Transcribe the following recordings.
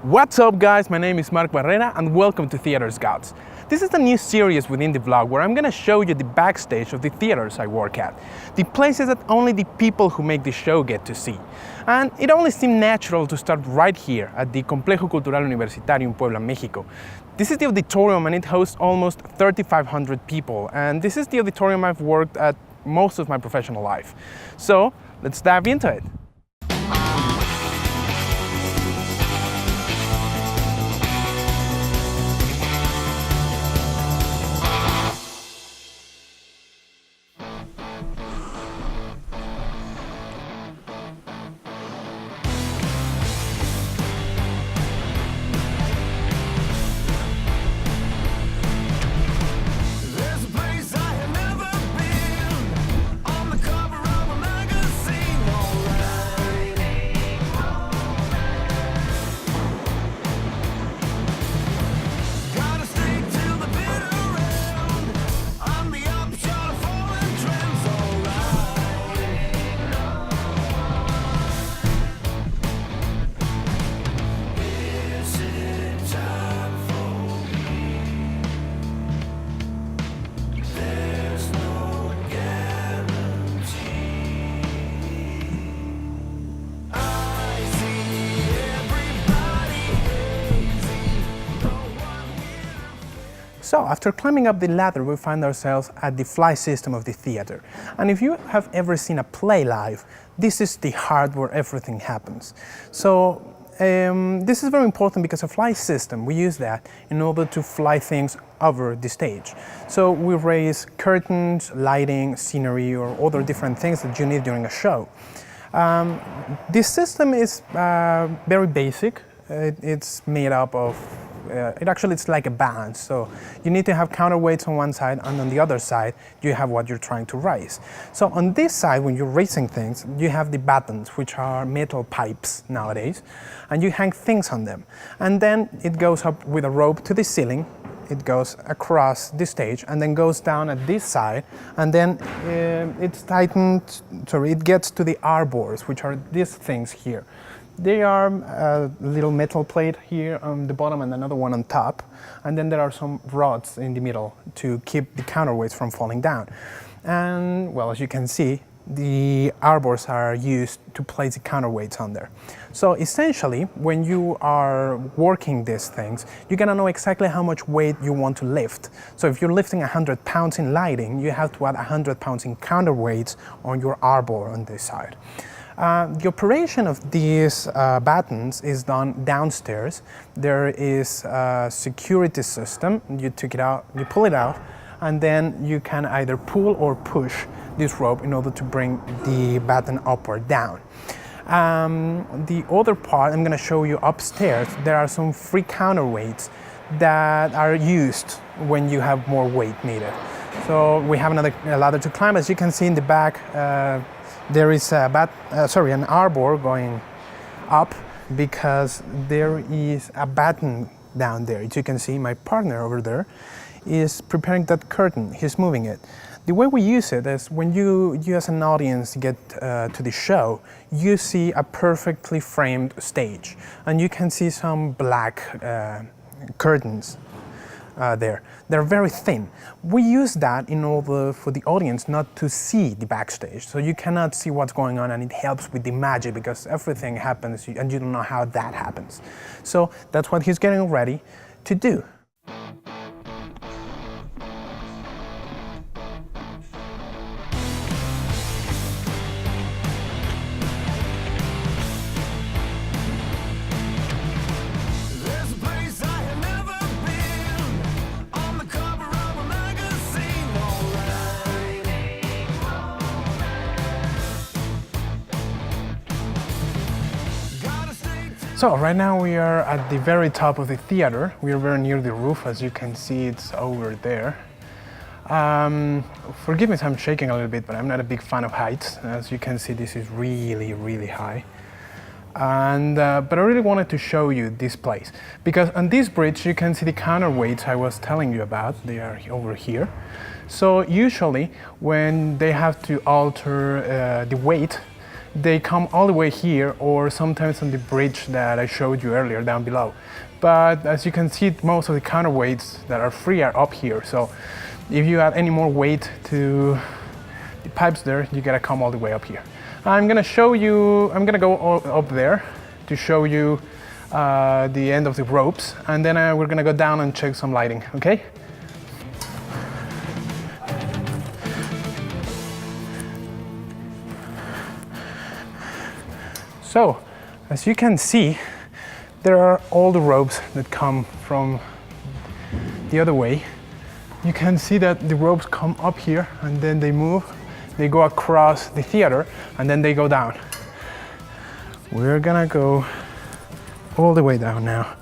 What's up guys, my name is Mark Barrera and welcome to Theater Scouts. This is a new series within the vlog where I'm gonna show you the backstage of the theaters I work at. The places that only the people who make the show get to see. And it only seemed natural to start right here at the Complejo Cultural Universitario in Puebla, Mexico. This is the Auditorium and it hosts almost 3,500 people, and this is the auditorium I've worked at most of my professional life. So let's dive into it. So after climbing up the ladder, we find ourselves at the fly system of the theater. And if you have ever seen a play live, this is the heart where everything happens. So this is very important because a fly system, we use that in order to fly things over the stage. So we raise curtains, lighting, scenery, or other different things that you need during a show. This system is very basic. It's made up of it's like a balance, so you need to have counterweights on one side, and on the other side you have what you're trying to raise. So on this side, when you're raising things, you have the battens, which are metal pipes nowadays, and you hang things on them, and then it goes up with a rope to the ceiling. It goes across the stage and then goes down at this side, and then it's tightened, it gets to the arbors, which are these things here. They are a little metal plate here on the bottom and another one on top, and then there are some rods in the middle to keep the counterweights from falling down. And well, as you can see, the arbors are used to place the counterweights on there. So essentially, when you are working these things, you're gonna know exactly how much weight you want to lift. So if you're lifting 100 pounds in lighting, you have to add 100 pounds in counterweights on your arbor on this side. The operation of these battens is done downstairs. There is a security system. You take it out, you pull it out, and then you can either pull or push this rope in order to bring the batten up or down. The other part, I'm going to show you upstairs. There are some free counterweights that are used when you have more weight needed. So we have another ladder to climb. As you can see in the back, there is an arbor going up because there is a batten down there. As you can see, my partner over there is preparing that curtain. He's moving it. The way we use it is when you as an audience get to the show, you see a perfectly framed stage, and you can see some black curtains there. They're very thin. We use that in order for the audience not to see the backstage. So you cannot see what's going on, and it helps with the magic because everything happens and you don't know how that happens. So that's what he's getting ready to do. So right now we are at the very top of the theater. We are very near the roof. As you can see, it's over there. Forgive me if I'm shaking a little bit, but I'm not a big fan of heights. As you can see, this is really, really high. But I really wanted to show you this place because on this bridge you can see the counterweights I was telling you about. They are over here. So usually when they have to alter the weight, they come all the way here, or sometimes on the bridge that I showed you earlier down below. But as you can see, most of the counterweights that are free are up here. So if you add any more weight to the pipes there, you gotta come all the way up here. I'm gonna go up there to show you the end of the ropes, and then we're gonna go down and check some lighting, okay? So, as you can see, there are all the ropes that come from the other way. You can see that the ropes come up here and then they move, they go across the theater and then they go down. We're gonna go all the way down now.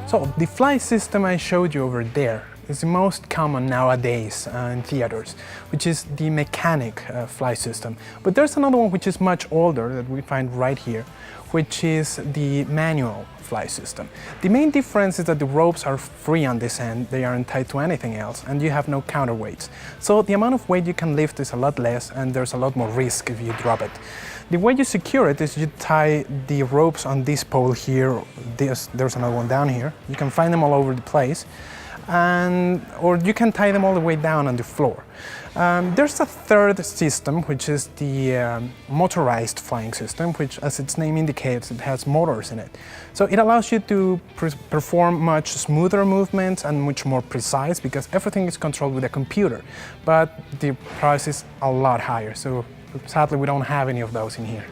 So the fly system I showed you over there is the most common nowadays in theaters, which is the mechanic fly system. But there's another one which is much older that we find right here, which is the manual fly system. The main difference is that the ropes are free on this end, they aren't tied to anything else, and you have no counterweights. So the amount of weight you can lift is a lot less, and there's a lot more risk if you drop it. The way you secure it is you tie the ropes on this pole here, there's another one down here. You can find them all over the place, or you can tie them all the way down on the floor. There's a third system, which is the motorized flying system, which, as its name indicates, it has motors in it. So it allows you to perform much smoother movements and much more precise, because everything is controlled with a computer, but the price is a lot higher. So sadly, we don't have any of those in here.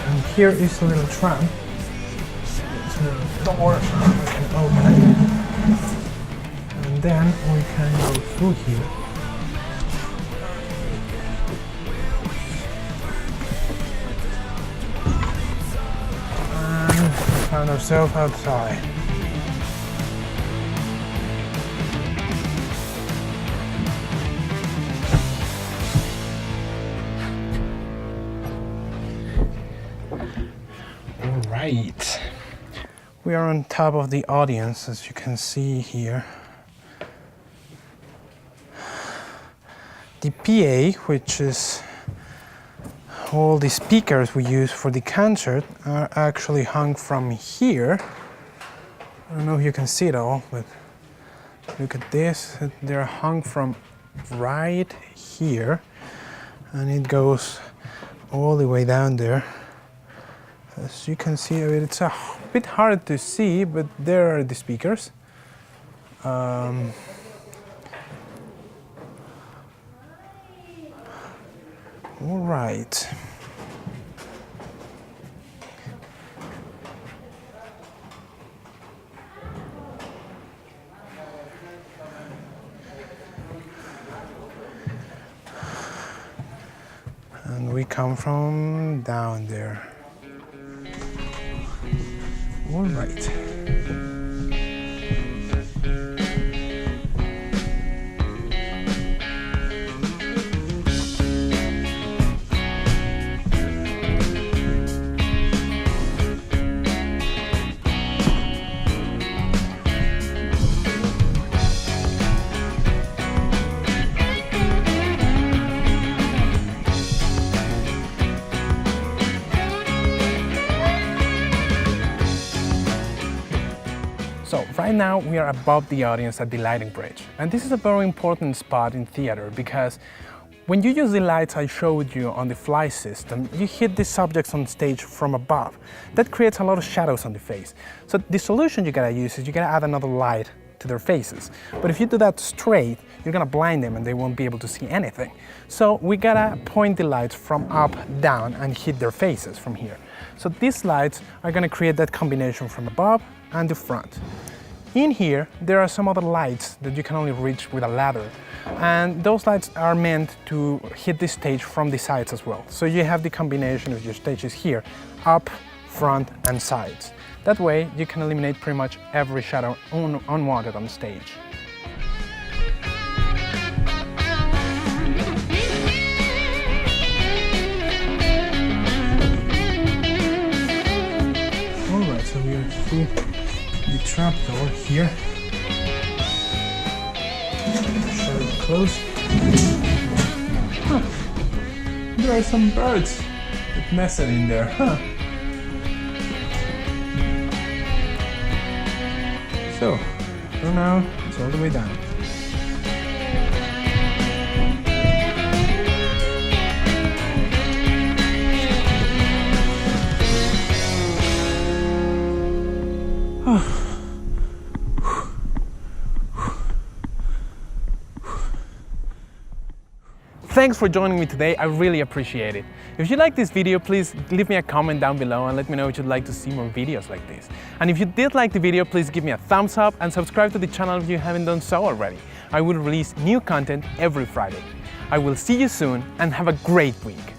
And here is a little tram. It's a little door, we can open it. And then we can go through here. Found ourselves outside. All right. We are on top of the audience, as you can see here. The PA, which is all the speakers we use for the concert, are actually hung from here. I don't know if you can see it all, but look at this. They're hung from right here, and it goes all the way down there. As you can see, it's a bit hard to see, but there are the speakers. All right. And we come from down there. All right. So right now we are above the audience at the lighting bridge, and this is a very important spot in theater because when you use the lights I showed you on the fly system, you hit the subjects on stage from above. That creates a lot of shadows on the face. So the solution you gotta use is you gotta add another light to their faces. But if you do that straight, you're gonna blind them and they won't be able to see anything. So we gotta point the lights from up down and hit their faces from here. So these lights are gonna create that combination from above and the front. In here, there are some other lights that you can only reach with a ladder. And those lights are meant to hit the stage from the sides as well. So you have the combination of your stages here, up, front, and sides. That way, you can eliminate pretty much every shadow unwanted on stage. Alright, so we are through the trap door here. Show it close. Huh. There are some birds that nested in there, huh? So, for now, it's all the way down. Thanks for joining me today, I really appreciate it. If you like this video, please leave me a comment down below and let me know if you'd like to see more videos like this. And if you did like the video, please give me a thumbs up and subscribe to the channel if you haven't done so already. I will release new content every Friday. I will see you soon and have a great week.